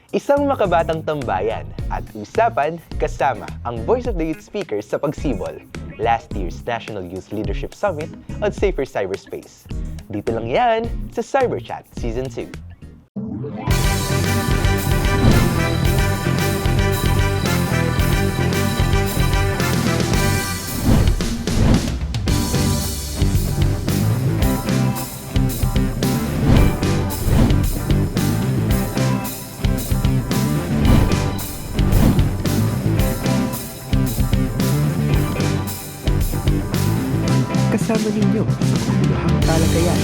Isang makabatang tambayan at usapan kasama ang Voice of the Youth speakers sa pagsibol. Last year's National Youth Leadership Summit on Safer Cyberspace. Dito lang yan sa CyberChat Season 2. Kasama ninyo sa kulahang talakayan.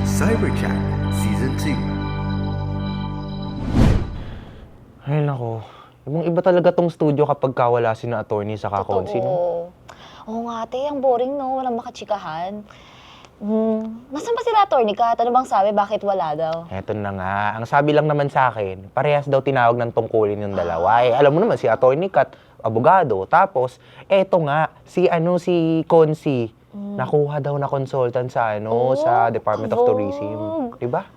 CyberChat Season 2. Ay nako, ibang iba talaga tong studio kapag kawala si na attorney sa kakonsi, no? Oo nga, ate. Ang boring, no? Walang makachikahan. Nasaan ba sila, attorney Kat? Ano bang sabi? Bakit wala daw? Eto na nga, ang sabi lang naman sa akin, parehas daw tinawag ng tungkulin yung dalawa. Eh, alam mo naman, si attorney Kat, abogado. Tapos, eto nga, si Consi, nakuha daw na consultant sa sa Department of Tourism. Diba?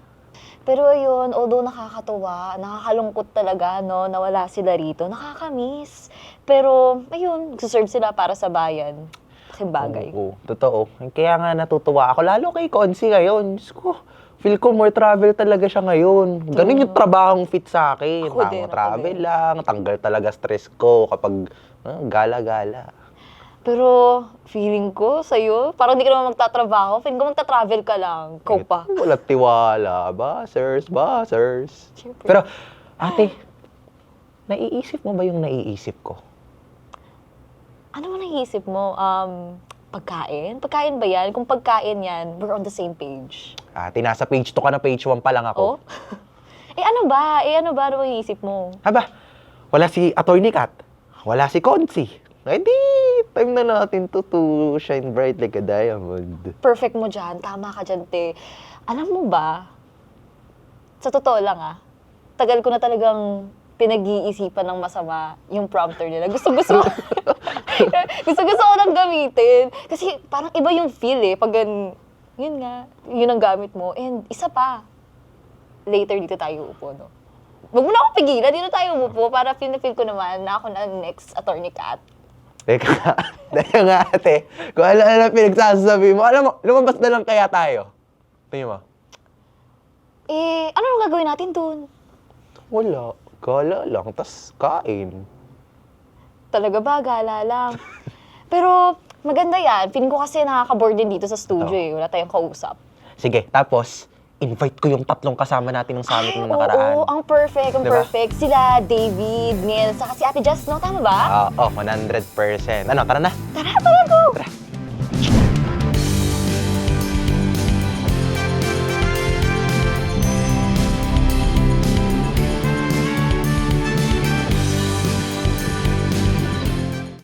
Pero ayun, although nakakatuwa, nakakalungkot talaga, no? Nawala sila rito. Nakakamiss. Pero, ayun, nagsiserve sila para sa bayan. Kasi bagay. Oo, totoo. Kaya nga natutuwa ako, lalo kay Consi ngayon. Diyos ko, feel ko more travel talaga siya ngayon. Ganun yung trabahong fit sa akin. Ako din, Tama, travel lang, tanggal talaga stress ko kapag gala-gala. Pero, feeling ko sa'yo, parang di ka naman magtatrabaho. Feeling ko magta-travel ka lang. Ikaw pa. Wala tiwala. Basers. Siyempre. Pero, ate, naiisip mo ba yung naiisip ko? Ano mo naisip mo? Pagkain? Pagkain ba yan? Kung pagkain yan, we're on the same page. Ate, nasa page 2 ka na, page 1 pa lang ako. Oh? Ano ba? Ano ba yung iisip mo? Haba, wala si attorney Kat. Wala si Consi. Eh di, time na natin to shine bright like a diamond. Perfect mo dyan. Tama ka dyan, te. Alam mo ba, sa totoo lang tagal ko na talagang pinag-iisipan ng masama yung prompter nila. Gusto-gusto ko nang gamitin. Kasi parang iba yung feel pag yun nga, yun ang gamit mo. And isa pa, later dito tayo upo, no? Wag mo na akong pigilan, dito tayo umupo para feel ko naman na ako na next attorney Kat. Teka nga ate, kung ano pinagsasabi mo, alam mo, lumabas na lang kaya tayo. Tingin mo? Ano nang gagawin natin dun? Wala. Gala lang, tas kain. Talaga ba? Gala lang. Pero maganda yan. Feeling ko kasi nakaka-board din dito sa studio Wala tayong kausap. Sige, tapos, invite ko yung 3 kasama natin ng summit ng nakaraan. Oo, ang perfect, Diba? perfect. Sila, David, Neil, saka si Ate Jess, no? Tama ba? Oo, 100%. Ano, tara na. Tara, tara!